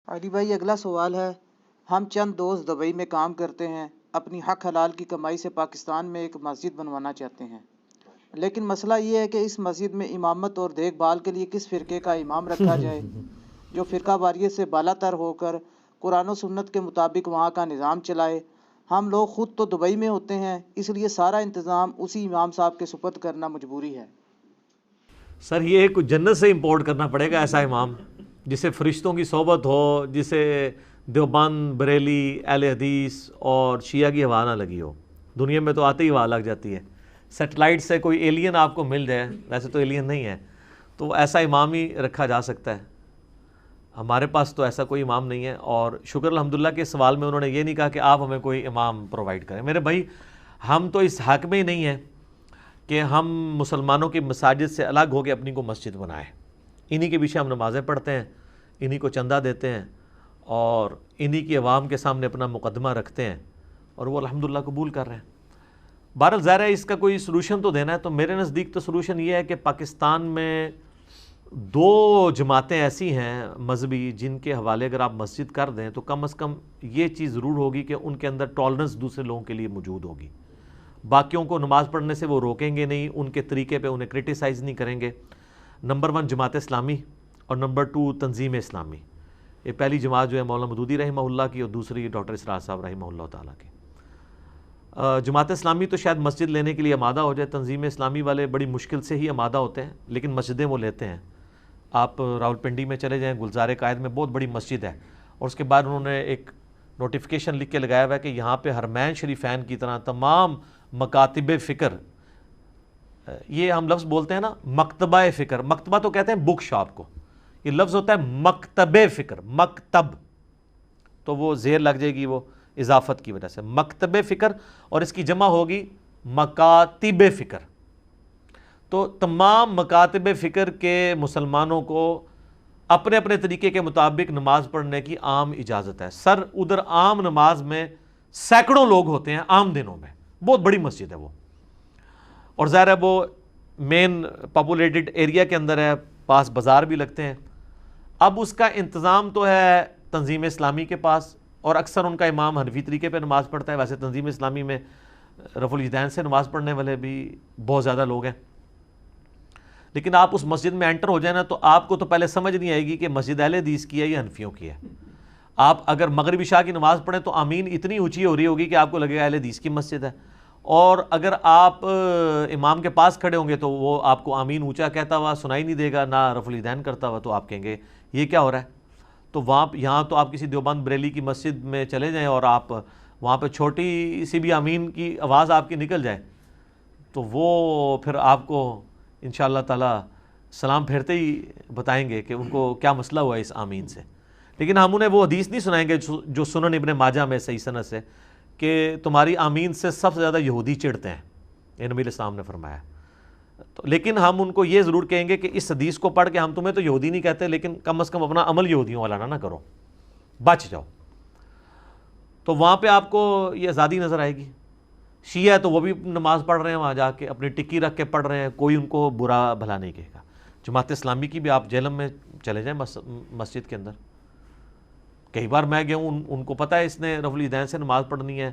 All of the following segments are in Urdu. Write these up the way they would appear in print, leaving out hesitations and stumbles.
علی بھائی اگلا سوال ہے، ہم چند دوست دبئی میں کام کرتے ہیں، اپنی حق حلال کی کمائی سے پاکستان میں ایک مسجد بنوانا چاہتے ہیں، لیکن مسئلہ یہ ہے کہ اس مسجد میں امامت اور دیکھ بھال کے لیے کس فرقے کا امام رکھا جائے جو فرقہ واریت سے بالا تر ہو کر قرآن و سنت کے مطابق وہاں کا نظام چلائے۔ ہم لوگ خود تو دبئی میں ہوتے ہیں، اس لیے سارا انتظام اسی امام صاحب کے سپرد کرنا مجبوری ہے۔ سر یہ کچھ جنت سے امپورٹ کرنا پڑے گا ایسا امام جسے فرشتوں کی صحبت ہو، جسے دیوبند، بریلی، اہل حدیث اور شیعہ کی ہوا نہ لگی ہو۔ دنیا میں تو آتے ہی ہوا لگ جاتی ہے، سیٹلائٹ سے کوئی ایلین آپ کو مل جائے، ویسے تو ایلین نہیں ہے، تو ایسا امام ہی رکھا جا سکتا ہے۔ ہمارے پاس تو ایسا کوئی امام نہیں ہے، اور شکر الحمدللہ کے سوال میں انہوں نے یہ نہیں کہا کہ آپ ہمیں کوئی امام پرووائڈ کریں۔ میرے بھائی ہم تو اس حق میں ہی نہیں ہیں کہ ہم مسلمانوں کی مساجد سے الگ ہو کے اپنی کو مسجد بنائیں۔ انہی کے پیچھے ہم نمازیں پڑھتے ہیں، انہی کو چندہ دیتے ہیں، اور انہی کی عوام کے سامنے اپنا مقدمہ رکھتے ہیں، اور وہ الحمدللہ قبول کر رہے ہیں۔ بہرحال ظاہر ہے اس کا کوئی سلوشن تو دینا ہے، تو میرے نزدیک تو سلوشن یہ ہے کہ پاکستان میں دو جماعتیں ایسی ہیں مذہبی جن کے حوالے اگر آپ مسجد کر دیں تو کم از کم یہ چیز ضرور ہوگی کہ ان کے اندر ٹالرنس دوسرے لوگوں کے لیے موجود ہوگی۔ باقیوں کو نماز پڑھنے سے وہ روکیں گے نہیں، ان کے طریقے پہ انہیں کرٹیسائز نہیں کریں گے۔ نمبر 1 جماعت اسلامی، اور نمبر 2 تنظیم اسلامی۔ یہ پہلی جماعت جو ہے مولانا مودودی رحمہ اللہ کی، اور دوسری ڈاکٹر اسرار صاحب رحمہ اللہ تعالیٰ کی۔ جماعت اسلامی تو شاید مسجد لینے کے لیے آمادہ ہو جائے، تنظیم اسلامی والے بڑی مشکل سے ہی آمادہ ہوتے ہیں، لیکن مسجدیں وہ لیتے ہیں۔ آپ راولپنڈی میں چلے جائیں، گلزار قائد میں بہت بڑی مسجد ہے، اور اس کے بعد انہوں نے ایک نوٹیفیکیشن لکھ کے لگایا ہوا ہے کہ یہاں پہ حرمین شریفین کی طرح تمام مکاتب فکر، یہ ہم لفظ بولتے ہیں نا مکتبہ فکر، مکتبہ تو کہتے ہیں بک شاپ کو، یہ لفظ ہوتا ہے مکتب فکر، مکتب تو وہ زیر لگ جائے گی وہ اضافت کی وجہ سے، مکتب فکر، اور اس کی جمع ہوگی مکاتب فکر۔ تو تمام مکاتب فکر کے مسلمانوں کو اپنے اپنے طریقے کے مطابق نماز پڑھنے کی عام اجازت ہے۔ سر ادھر عام نماز میں سینکڑوں لوگ ہوتے ہیں عام دنوں میں، بہت بڑی مسجد ہے وہ، اور ظاہر ہے وہ مین پاپولیٹڈ ایریا کے اندر ہے، پاس بازار بھی لگتے ہیں۔ اب اس کا انتظام تو ہے تنظیم اسلامی کے پاس، اور اکثر ان کا امام حنفی طریقے پہ نماز پڑھتا ہے۔ ویسے تنظیم اسلامی میں رفع الیدین سے نماز پڑھنے والے بھی بہت زیادہ لوگ ہیں، لیکن آپ اس مسجد میں انٹر ہو جائیں نا تو آپ کو تو پہلے سمجھ نہیں آئے گی کہ مسجد اہل حدیث کی ہے یا حنفیوں کی ہے۔ آپ اگر مغرب عشاء کی نماز پڑھیں تو آمین اتنی اونچی ہو رہی ہوگی کہ آپ کو لگے گا اہل حدیث کی مسجد ہے، اور اگر آپ امام کے پاس کھڑے ہوں گے تو وہ آپ کو آمین اونچا کہتا ہوا سنائی نہیں دے گا، نہ رفع الیدین کرتا ہوا، تو آپ کہیں گے یہ کیا ہو رہا ہے۔ تو یہاں تو آپ کسی دیوبند بریلی کی مسجد میں چلے جائیں اور آپ وہاں پہ چھوٹی سی بھی آمین کی آواز آپ کی نکل جائے تو وہ پھر آپ کو انشاءاللہ تعالی سلام پھیرتے ہی بتائیں گے کہ ان کو کیا مسئلہ ہوا اس آمین سے۔ لیکن ہم انہیں وہ حدیث نہیں سنائیں گے جو سنن ابن ماجہ میں صحیح سند سے، کہ تمہاری آمین سے سب سے زیادہ یہودی چڑھتے ہیں، یہ نبی علیہ السلام نے فرمایا۔ لیکن ہم ان کو یہ ضرور کہیں گے کہ اس حدیث کو پڑھ کے ہم تمہیں تو یہودی نہیں کہتے، لیکن کم از کم اپنا عمل یہودیوں والا نہ کرو، بچ جاؤ۔ تو وہاں پہ آپ کو یہ آزادی نظر آئے گی۔ شیعہ تو وہ بھی نماز پڑھ رہے ہیں وہاں جا کے، اپنی ٹکی رکھ کے پڑھ رہے ہیں، کوئی ان کو برا بھلا نہیں کہے گا۔ جماعت اسلامی کی بھی آپ جہلم میں چلے جائیں مسجد کے اندر، کئی بار میں گیا ہوں، ان کو پتہ ہے اس نے رفع الیدین سے نماز پڑھنی ہے۔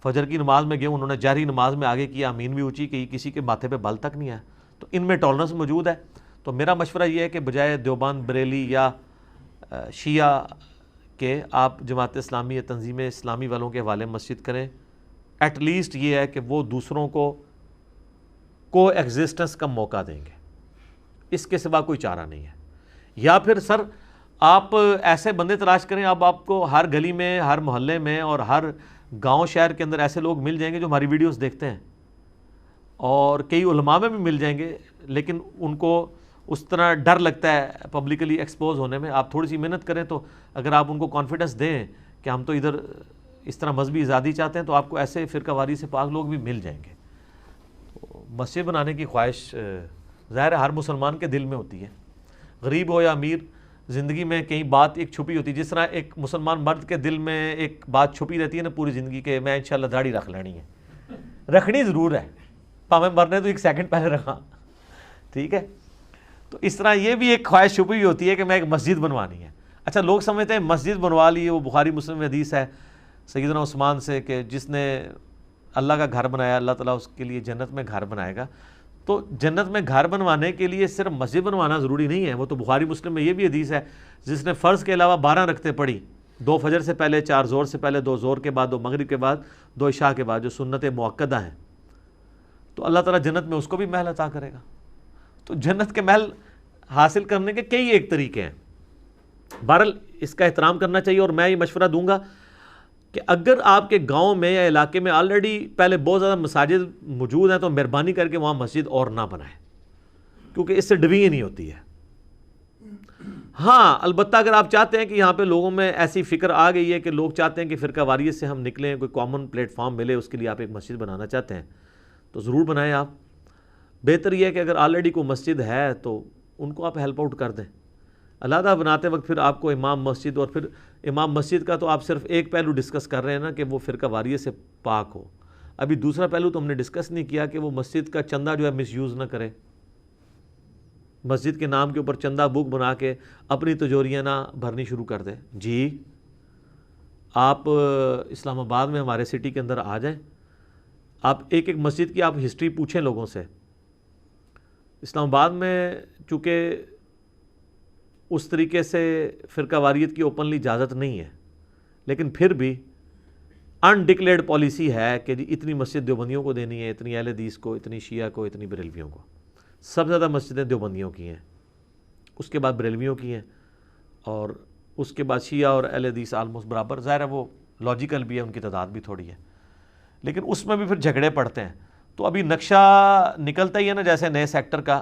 فجر کی نماز میں گیا ہوں، انہوں نے جہری نماز میں آگے کیا، آمین بھی اونچی کی، کسی کے ماتھے پہ بل تک نہیں ہے، تو ان میں ٹالرنس موجود ہے۔ تو میرا مشورہ یہ ہے کہ بجائے دیوبند بریلی یا شیعہ کے آپ جماعت اسلامی یا تنظیم اسلامی والوں کے حوالے مسجد کریں۔ ایٹ لیسٹ یہ ہے کہ وہ دوسروں کو ایگزسٹنس کا موقع دیں گے، اس کے سوا کوئی چارہ نہیں ہے۔ یا پھر سر آپ ایسے بندے تلاش کریں، اب آپ کو ہر گلی میں، ہر محلے میں اور ہر گاؤں شہر کے اندر ایسے لوگ مل جائیں گے جو ہماری ویڈیوز دیکھتے ہیں، اور کئی علماء میں بھی مل جائیں گے، لیکن ان کو اس طرح ڈر لگتا ہے پبلکلی ایکسپوز ہونے میں۔ آپ تھوڑی سی محنت کریں تو اگر آپ ان کو کانفیڈنس دیں کہ ہم تو ادھر اس طرح مذہبی آزادی چاہتے ہیں، تو آپ کو ایسے فرقہ واری سے پاک لوگ بھی مل جائیں گے۔ مسجد بنانے کی خواہش ظاہر ہے ہر مسلمان کے دل میں ہوتی ہے، غریب ہو یا امیر، زندگی میں کہیں بات ایک چھپی ہوتی ہے، جس طرح ایک مسلمان مرد کے دل میں ایک بات چھپی رہتی ہے نا پوری زندگی کے، میں انشاءاللہ داڑھی رکھ لینی ہے، رکھنی ضرور ہے، پاویں مرنے تو 1 سیکنڈ پہلے رکھا، ٹھیک ہے۔ تو اس طرح یہ بھی ایک خواہش چھپی ہوئی ہوتی ہے کہ میں ایک مسجد بنوانی ہے۔ اچھا لوگ سمجھتے ہیں مسجد بنوا لی، وہ بخاری مسلم میں حدیث ہے سیدنا عثمان سے کہ جس نے اللہ کا گھر بنایا اللہ تعالیٰ اس کے لیے جنت میں گھر بنائے گا. تو جنت میں گھر بنوانے کے لیے صرف مسجد بنوانا ضروری نہیں ہے. وہ تو بخاری مسلم میں یہ بھی حدیث ہے جس نے فرض کے علاوہ 12 رکعتیں پڑھی، 2 فجر سے پہلے، 4 ظہر سے پہلے، 2 ظہر کے بعد، 2 مغرب کے بعد، 2 عشاء کے بعد، جو سنت مؤکدہ ہیں، تو اللہ تعالیٰ جنت میں اس کو بھی محل عطا کرے گا. تو جنت کے محل حاصل کرنے کے کئی ایک طریقے ہیں. بہرحال اس کا احترام کرنا چاہیے. اور میں یہ مشورہ دوں گا کہ اگر آپ کے گاؤں میں یا علاقے میں آلریڈی پہلے بہت زیادہ مساجد موجود ہیں تو مہربانی کر کے وہاں مسجد اور نہ بنائیں، کیونکہ اس سے ڈویژن نہیں ہوتی ہے. ہاں البتہ اگر آپ چاہتے ہیں کہ یہاں پہ لوگوں میں ایسی فکر آ گئی ہے کہ لوگ چاہتے ہیں کہ فرقہ واریت سے ہم نکلیں، کوئی کامن پلیٹ فارم ملے، اس کے لیے آپ ایک مسجد بنانا چاہتے ہیں تو ضرور بنائیں. آپ بہتر یہ ہے کہ اگر آلریڈی کوئی مسجد ہے تو ان کو آپ ہیلپ آؤٹ کر دیں. علیحدہ بناتے وقت پھر آپ کو امام مسجد، اور پھر امام مسجد کا تو آپ صرف ایک پہلو ڈسکس کر رہے ہیں نا کہ وہ فرقہ واریت سے پاک ہو. ابھی دوسرا پہلو تو ہم نے ڈسکس نہیں کیا کہ وہ مسجد کا چندہ جو ہے مس یوز نہ کرے، مسجد کے نام کے اوپر چندہ بک بنا کے اپنی تجوریاں نہ بھرنی شروع کر دیں. جی آپ اسلام آباد میں ہمارے سٹی کے اندر آ جائیں، آپ ایک ایک مسجد کی آپ ہسٹری پوچھیں لوگوں سے. اسلام آباد میں چونکہ اس طریقے سے فرقہ واریت کی اوپنلی اجازت نہیں ہے، لیکن پھر بھی انڈکلیئرڈ پالیسی ہے کہ جی اتنی مسجد دیوبندیوں کو دینی ہے، اتنی اہل حدیث کو، اتنی شیعہ کو، اتنی بریلویوں کو. سب سے زیادہ مسجدیں دیوبندیوں کی ہیں، اس کے بعد بریلویوں کی ہیں، اور اس کے بعد شیعہ اور اہل حدیث آلموسٹ برابر. ظاہر ہے وہ لاجیکل بھی ہے، ان کی تعداد بھی تھوڑی ہے، لیکن اس میں بھی پھر جھگڑے پڑتے ہیں. تو ابھی نقشہ نکلتا ہی ہے نا جیسے نئے سیکٹر کا،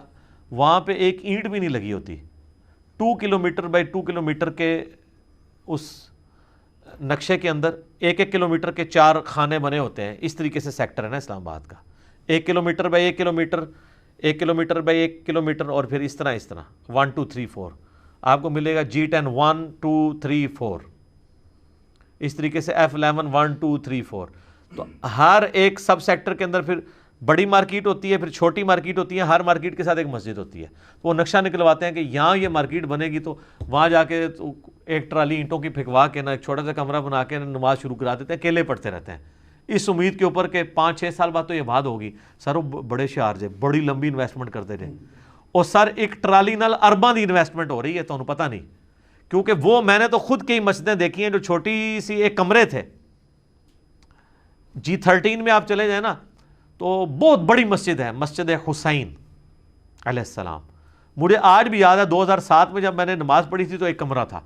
وہاں پہ ایک اینٹ بھی نہیں لگی ہوتی. 2 کلومیٹر بائی 2 کلومیٹر کے اس نقشے کے اندر 1 کلومیٹر کے 4 خانے بنے ہوتے ہیں. اس طریقے سے سیکٹر ہے نا اسلام آباد کا، 1 kilometre by 1 kilometre, 1 kilometre by 1 kilometre, اور پھر اس طرح 1 2 3 4 آپ کو ملے گا G10 1 2 3 4، اس طریقے سے F11 1 2 3 4. تو ہر ایک سب سیکٹر کے اندر پھر بڑی مارکیٹ ہوتی ہے، پھر چھوٹی مارکیٹ ہوتی ہے، ہر مارکیٹ کے ساتھ ایک مسجد ہوتی ہے. تو وہ نقشہ نکلواتے ہیں کہ یہاں یہ مارکیٹ بنے گی تو وہاں جا کے تو ایک ٹرالی اینٹوں کی پھینکوا کے نا ایک چھوٹا سا کمرہ بنا کے نماز شروع کرا دیتے ہیں، کیلے پڑھتے رہتے ہیں اس امید کے اوپر کہ 5-6 سال بعد تو یہ بات ہوگی. سر وہ بڑے شارج ہے، بڑی لمبی انویسٹمنٹ کرتے رہے، اور سر ایک ٹرالی نال ارباں دی انویسٹمنٹ ہو رہی ہے تو انہوں پتہ نہیں. کیونکہ وہ میں نے تو خود کئی مسجدیں دیکھی ہیں جو چھوٹی سی ایک کمرے تھے. G13 میں آپ چلے جائیں نا تو بہت بڑی مسجد ہے، مسجد حسین علیہ السلام. مجھے آج بھی یاد ہے 2007 میں جب میں نے نماز پڑھی تھی تو ایک کمرہ تھا.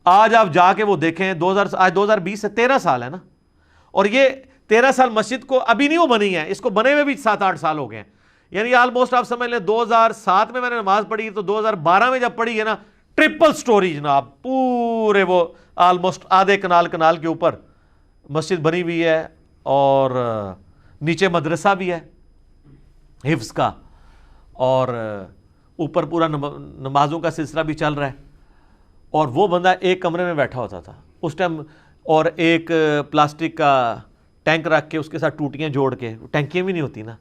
آج آپ جا کے وہ دیکھیں، آج 2020 سے 13 سال ہے نا، اور یہ 13 سال مسجد کو ابھی نہیں وہ بنی ہے، اس کو بنے ہوئے بھی 7-8 سال ہو گئے ہیں. یعنی آلموسٹ آپ سمجھ لیں 2007 میں نے نماز پڑھی تو 2012 میں جب پڑھی ہے نا، ٹرپل سٹوری جناب، پورے وہ آلموسٹ آدھے کنال کے اوپر مسجد بنی ہوئی ہے، اور نیچے مدرسہ بھی ہے حفظ کا، اور اوپر پورا نمازوں کا سلسلہ بھی چل رہا ہے. اور وہ بندہ ایک کمرے میں بیٹھا ہوتا تھا اس ٹائم، اور ایک پلاسٹک کا ٹینک رکھ کے اس کے ساتھ ٹوٹیاں جوڑ کے، ٹینکیاں بھی نہیں ہوتی نا،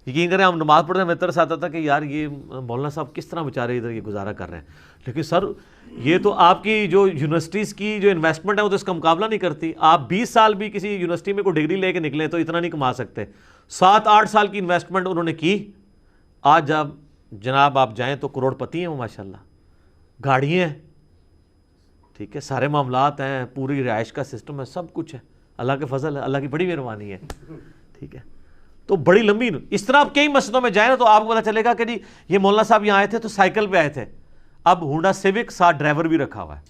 یقین کریں ہم نماز پڑھتے ہیں میں ترس آتا تھا کہ یار یہ مولانا صاحب کس طرح بیچارے ادھر یہ گزارا کر رہے ہیں. لیکن سر یہ تو آپ کی جو یونیورسٹیز کی جو انویسٹمنٹ ہے وہ تو اس کا مقابلہ نہیں کرتی. آپ 20 سال بھی کسی یونیورسٹی میں کوئی ڈگری لے کے نکلیں تو اتنا نہیں کما سکتے. 7-8 سال کی انویسٹمنٹ انہوں نے کی. آج جناب آپ جائیں تو کروڑ پتی ہیں وہ ماشاءاللہ، گاڑیاں ہیں، ٹھیک ہے، سارے معاملات ہیں، پوری رہائش کا سسٹم ہے، سب کچھ ہے. اللہ کے فضل ہے، اللہ کی بڑی مہربانی ہے، ٹھیک ہے. تو بڑی لمبی اس طرح آپ کئی مسجدوں میں جائیں تو آپ کو پتہ چلے گا کہ جی یہ مولانا صاحب یہاں آئے تھے تو سائیکل پہ آئے تھے، اب ہونڈا سیوک ساتھ ڈرائیور بھی رکھا ہوا ہے،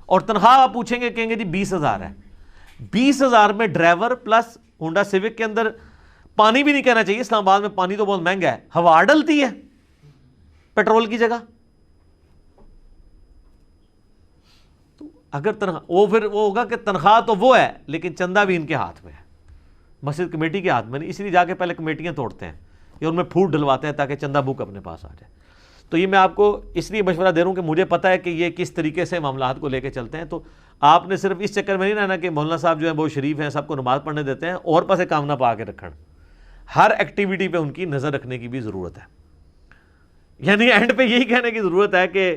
اور تنخواہ آپ پوچھیں گے کہیں گے جی 20,000 ہے. 20,000 میں ڈرائیور پلس ہونڈا سیوک کے اندر پانی بھی نہیں کہنا چاہیے، اسلام آباد میں پانی تو بہت مہنگا ہے، ہوا ڈلتی ہے پیٹرول کی جگہ. تو اگر تنخواہ وہ پھر وہ ہوگا کہ تنخواہ تو وہ ہے لیکن چندہ بھی ان کے ہاتھ میں ہے، مسجد کمیٹی کے ہاتھ میں نہیں، اس لیے جا کے پہلے کمیٹیاں توڑتے ہیں یا ان میں پھوٹ ڈلواتے ہیں تاکہ چندہ بک اپنے پاس آ جائے. تو یہ میں آپ کو اس لیے مشورہ دے رہا ہوں کہ مجھے پتہ ہے کہ یہ کس طریقے سے معاملات کو لے کے چلتے ہیں. تو آپ نے صرف اس چکر میں نہیں رہنا کہ مولانا صاحب جو ہیں بہت شریف ہیں، سب کو نماز پڑھنے دیتے ہیں، اور پاسے کام نہ پا کے رکھیں. ہر ایکٹیویٹی پہ ان کی نظر رکھنے کی بھی ضرورت ہے. یعنی اینڈ پہ یہی کہنے کی ضرورت ہے کہ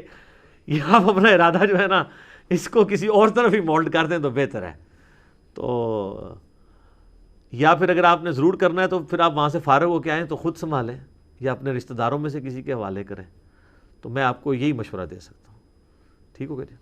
یا آپ اپنا ارادہ جو ہے نا اس کو کسی اور طرف ہی مولڈ کر دیں تو بہتر ہے. تو یا پھر اگر آپ نے ضرور کرنا ہے تو پھر آپ وہاں سے فارغ ہو کے آئیں تو خود سنبھالیں یا اپنے رشتہ داروں میں سے کسی کے حوالے کریں. تو میں آپ کو یہی مشورہ دے سکتا ہوں. ٹھیک ہو گیا جی.